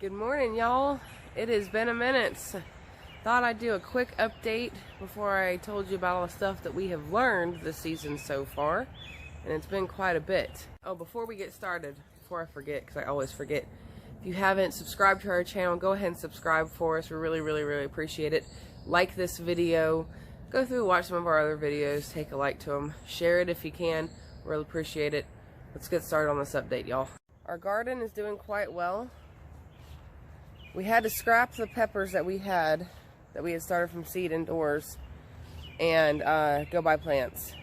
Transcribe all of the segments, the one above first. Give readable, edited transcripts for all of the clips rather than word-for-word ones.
Good morning, y'all. It has been a minute. Thought I'd do a quick update before I told you about all the stuff that we have learned this season so far, and it's been quite a bit. Oh, before we get started, before I forget, because I always forget, if you haven't subscribed to our channel, go ahead and subscribe for us. We really appreciate it. Like this video, go through, watch some of our other videos, take a like to them, share it if you can. Really appreciate it. Let's get started on this update, y'all. Our garden is doing quite well. We had to scrap the peppers that we had started from seed indoors and go buy plants.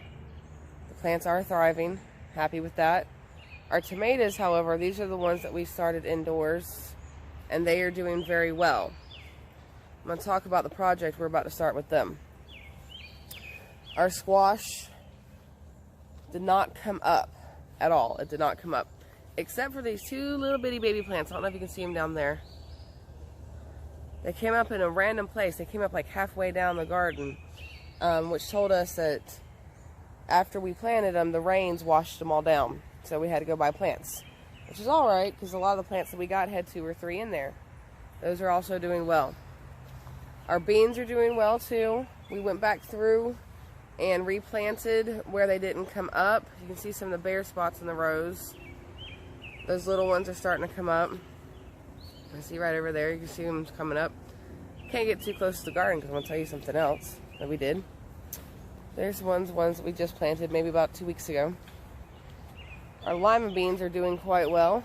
The plants are thriving, happy with that. Our tomatoes, however, these are the ones that we started indoors and they are doing very well. I'm going to talk about the project we're about to start with them. Our squash did not come up at all. It did not come up. Except for these two little bitty baby plants. I don't know if you can see them down there. They came up in a random place. They came up like halfway down the garden, which told us that after we planted them, the rains washed them all down. So we had to go buy plants, which is all right because a lot of the plants that we got had 2 or 3 in there. Those are also doing well. Our beans are doing well too. We went back through and replanted where they didn't come up. You can see some of the bare spots in the rows. Those little ones are starting to come up. I see right over there, you can see them coming up. Can't get too close to the garden because I'm going to tell you something else that we did. There's ones that we just planted maybe about 2 weeks ago. Our lima beans are doing quite well.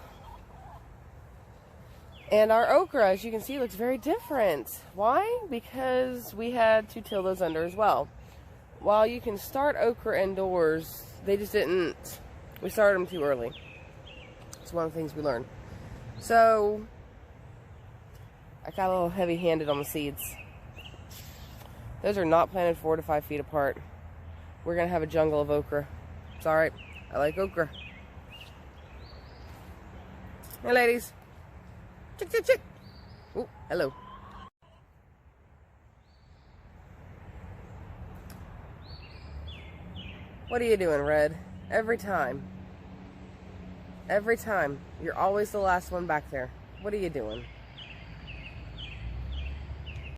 And our okra, as you can see, looks very different. Why? Because we had to till those under as well. While you can start okra indoors, they just didn't, we started them too early. It's one of the things we learned. So I got a little heavy-handed on the seeds. Those are not planted 4 to 5 feet apart. We're going to have a jungle of okra. It's alright. I like okra. Hey, ladies. Chick, chick, chick. Oh, hello. What are you doing, Red? Every time. Every time. You're always the last one back there. What are you doing?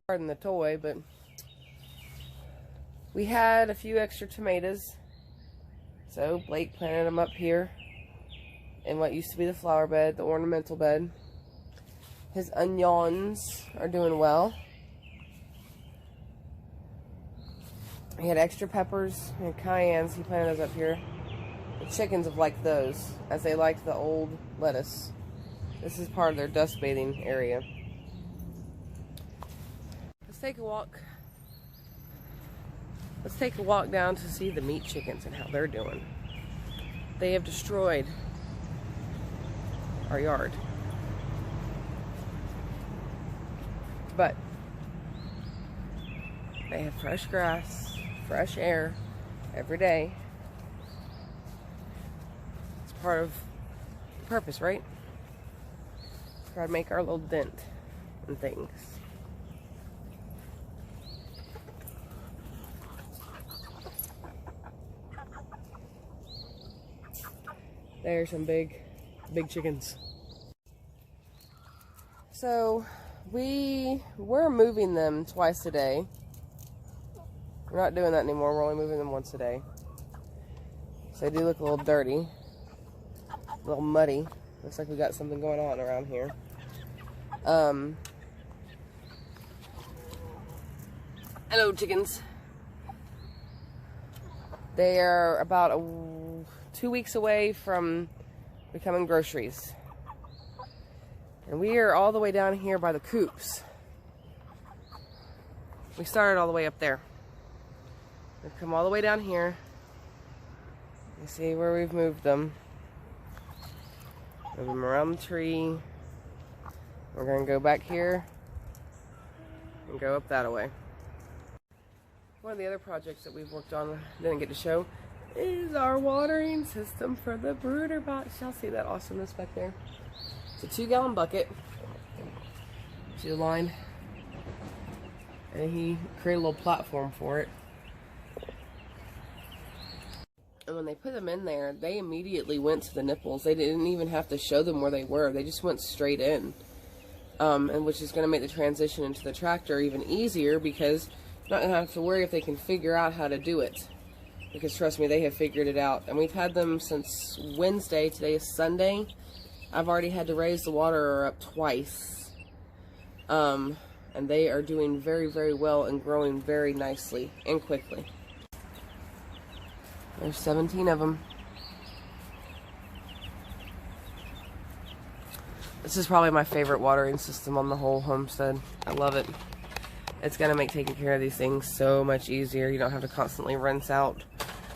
Pardon the toy, but we had a few extra tomatoes, so Blake planted them up here in what used to be the flower bed, the ornamental bed. His onions are doing well. He had extra peppers and cayennes. He planted those up here. The chickens have liked those, as they liked the old lettuce. This is part of their dust bathing area. Take a walk. Let's take a walk down to see the meat chickens and how they're doing. They have destroyed our yard. But they have fresh grass, fresh air every day. It's part of the purpose, right? Try to make our little dent in things. There's some big chickens. So we're moving them twice a day. We're not doing that anymore. We're only moving them once a day. So they do look a little dirty, a little muddy. Looks like we got something going on around here. Hello, chickens. They are about 2 weeks away from becoming groceries. And we are all the way down here by the coops. We started all the way up there. We've come all the way down here. You see where we've moved them. Move them around the tree. We're going to go back here and go up that way. One of the other projects that we've worked on, didn't get to show, is our watering system for the brooder box. Y'all see that awesomeness back there? It's a 2-gallon bucket. See the line? And he created a little platform for it. And when they put them in there, they immediately went to the nipples. They didn't even have to show them where they were. They just went straight in. And which is going to make the transition into the tractor even easier, because you're not going to have to worry if they can figure out how to do it. Because trust me, they have figured it out. And we've had them since Wednesday. Today is Sunday. I've already had to raise the water up twice. And they are doing very, very well and growing very nicely and quickly. There's 17 of them. This is probably my favorite watering system on the whole homestead. I love it. It's going to make taking care of these things so much easier. You don't have to constantly rinse out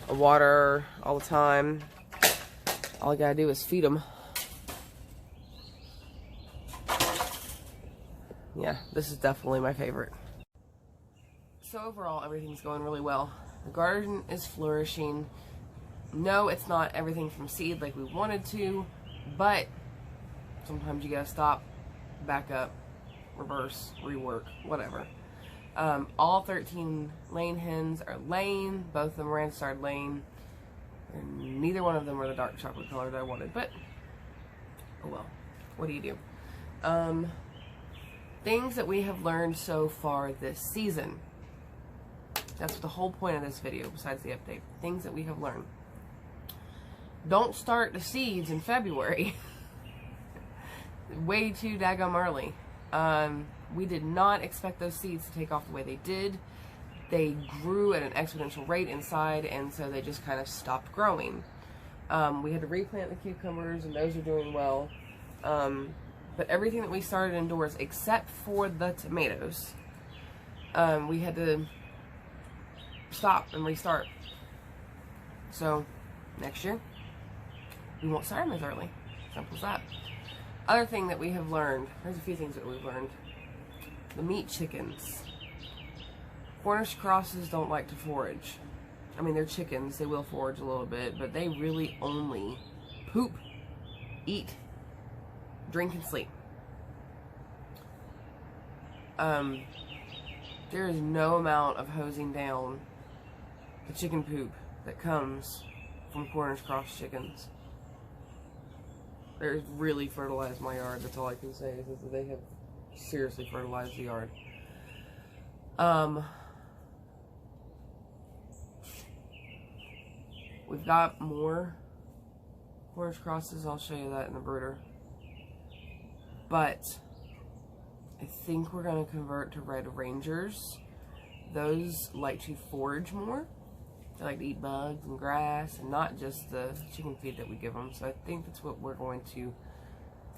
water all the time. All you got to do is feed them. Yeah, this is definitely my favorite. So overall, everything's going really well. The garden is flourishing. No, it's not everything from seed like we wanted to, but sometimes you gotta stop, back up, reverse, rework, whatever. All 13 laying hens are laying. Both of them ran started laying. And neither one of them were the dark chocolate color that I wanted, but oh well. What do you do? Things that we have learned so far this season. That's the whole point of this video, besides the update. Things that we have learned. Don't start the seeds in February. Way too daggum early. We did not expect those seeds to take off the way they did. They grew at an exponential rate inside, and so they just kind of stopped growing. We had to replant the cucumbers, and those are doing well. But everything that we started indoors, except for the tomatoes, we had to stop and restart. So, next year, we won't start them as early. Simple as that. Other thing that we have learned, there's a few things that we've learned. The meat chickens. Cornish crosses don't like to forage. I mean, they're chickens, they will forage a little bit, but they really only poop, eat, drink, and sleep. There is no amount of hosing down the chicken poop that comes from Cornish cross chickens. They've really fertilized my yard. That's all I can say, is that they have seriously fertilized the yard. We've got more Cornish crosses. I'll show you that in the brooder. But I think we're going to convert to Red Rangers. Those like to forage more. They like to eat bugs and grass, and not just the chicken feed that we give them. So I think that's what we're going to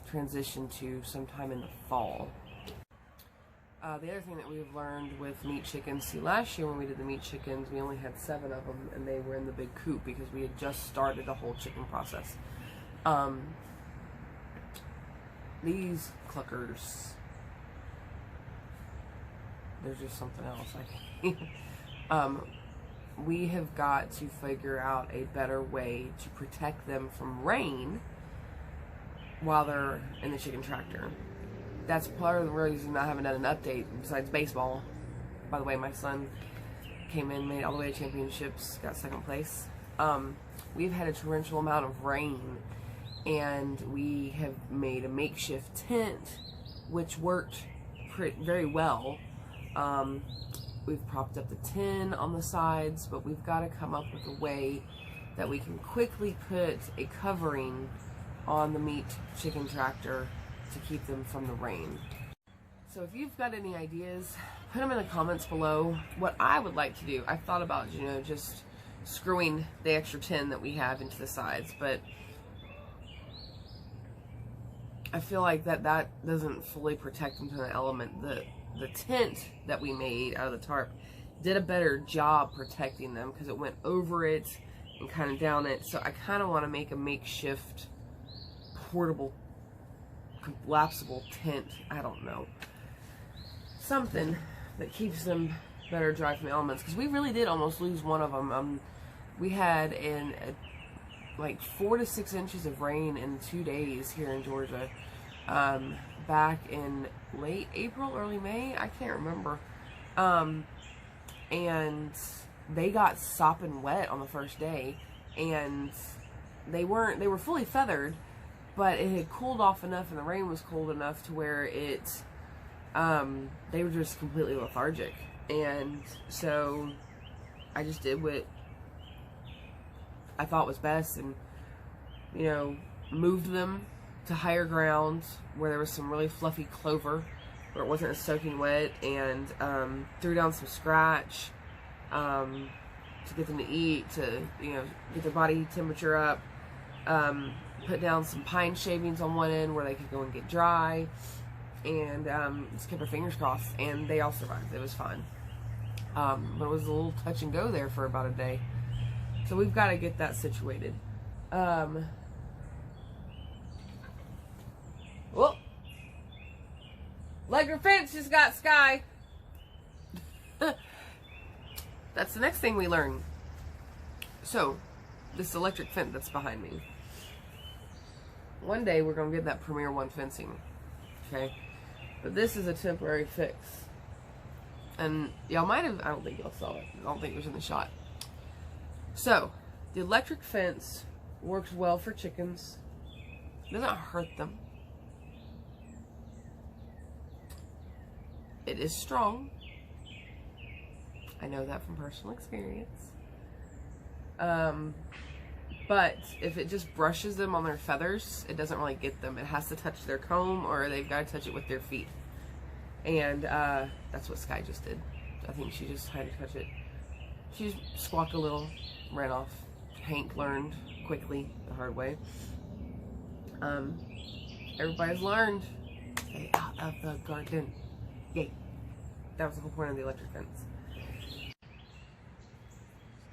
transition to sometime in the fall. The other thing that we've learned with meat chickens, see, last year when we did the meat chickens, we only had 7 of them, and they were in the big coop because we had just started the whole chicken process. These cluckers, there's just something else. We have got to figure out a better way to protect them from rain while they're in the chicken tractor. That's part of the reason I haven't done an update besides baseball. By the way, my son came in, made all the way to championships, got 2nd place. We've had a torrential amount of rain, and we have made a makeshift tent, which worked very well. We've propped up the tin on the sides, but we've got to come up with a way that we can quickly put a covering on the meat chicken tractor to keep them from the rain. So if you've got any ideas, put them in the comments below. What I would like to do, I've thought about, you know, just screwing the extra tin that we have into the sides, but I feel like that doesn't fully protect them from the element. The tent that we made out of the tarp did a better job protecting them because it went over it and kind of down it. So I kind of want to make a makeshift portable collapsible tent. I don't know. Something that keeps them better dry from the elements. Because we really did almost lose one of them. We had like 4 to 6 inches of rain in 2 days here in Georgia. Back in late April, early May, I can't remember. And they got sopping wet on the first day, and they were fully feathered, but it had cooled off enough and the rain was cold enough to where they were just completely lethargic. And so I just did what I thought was best, and, you know, moved them to higher ground where there was some really fluffy clover where it wasn't as soaking wet, and threw down some scratch to get them to eat, to, you know, get their body temperature up. Put down some pine shavings on one end where they could go and get dry, and just kept our fingers crossed, and they all survived. It was fine. But it was a little touch and go there for about a day. So we've got to get that situated. Whoop! Legger fence just got sky. That's the next thing we learn. So, this electric fence that's behind me. One day we're going to get that Premier One fencing. Okay? But this is a temporary fix. And y'all might have, I don't think y'all saw it. I don't think it was in the shot. So, the electric fence works well for chickens. It doesn't hurt them. It is strong. I know that from personal experience. But if it just brushes them on their feathers, it doesn't really get them. It has to touch their comb, or they've got to touch it with their feet. And that's what Sky just did. I think she just had to touch it. She just squawked a little, ran off. Hank learned quickly, the hard way. Everybody's learned. Stay out of the garden. Yay. That was the whole point of the electric fence.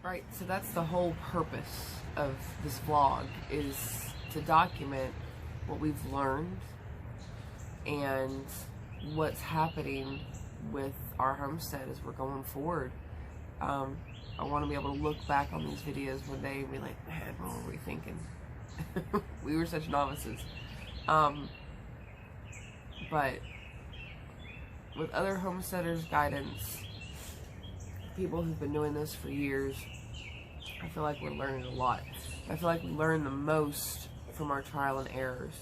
Right, so that's the whole purpose of this vlog, is to document what we've learned and what's happening with our homestead as we're going forward. I want to be able to look back on these videos one day and be like, man, what were we thinking? We were such novices. But with other homesteaders' guidance, people who've been doing this for years, I feel like we're learning a lot. I feel like we learn the most from our trial and errors.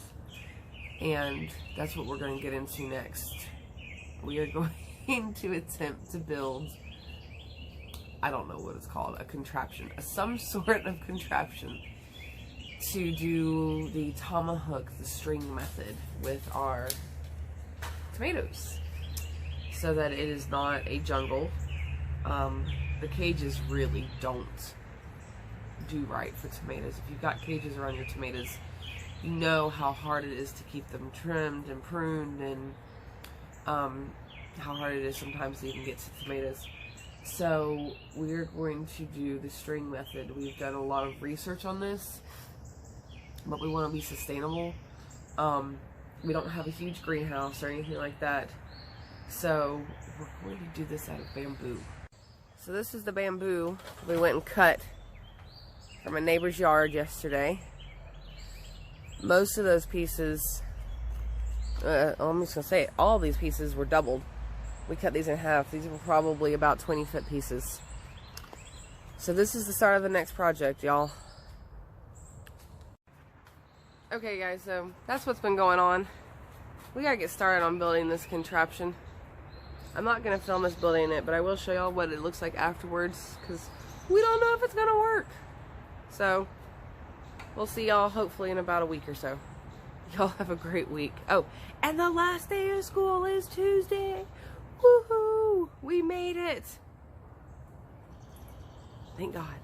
And that's what we're going to get into next. We are going to attempt to build, I don't know what it's called, a contraption, some sort of contraption to do the tomahawk, the string method with our tomatoes, so that it is not a jungle. The cages really don't do right for tomatoes. If you've got cages around your tomatoes, you know how hard it is to keep them trimmed and pruned, and how hard it is sometimes to even get to tomatoes. So we're going to do the string method. We've done a lot of research on this, but we want to be sustainable. We don't have a huge greenhouse or anything like that, so we're going to do this out of bamboo. So this is the bamboo we went and cut from a neighbor's yard yesterday. Most of those pieces, I'm just going to say it, all these pieces were doubled. We cut these in half. These were probably about 20-foot pieces. So this is the start of the next project, y'all. Okay guys, so that's what's been going on. We gotta get started on building this contraption. I'm not gonna film us building it, but I will show y'all what it looks like afterwards, because we don't know if it's gonna work. So we'll see y'all hopefully in about a week or so. Y'all have a great week. Oh, and the last day of school is Tuesday. Woohoo! We made it. Thank God.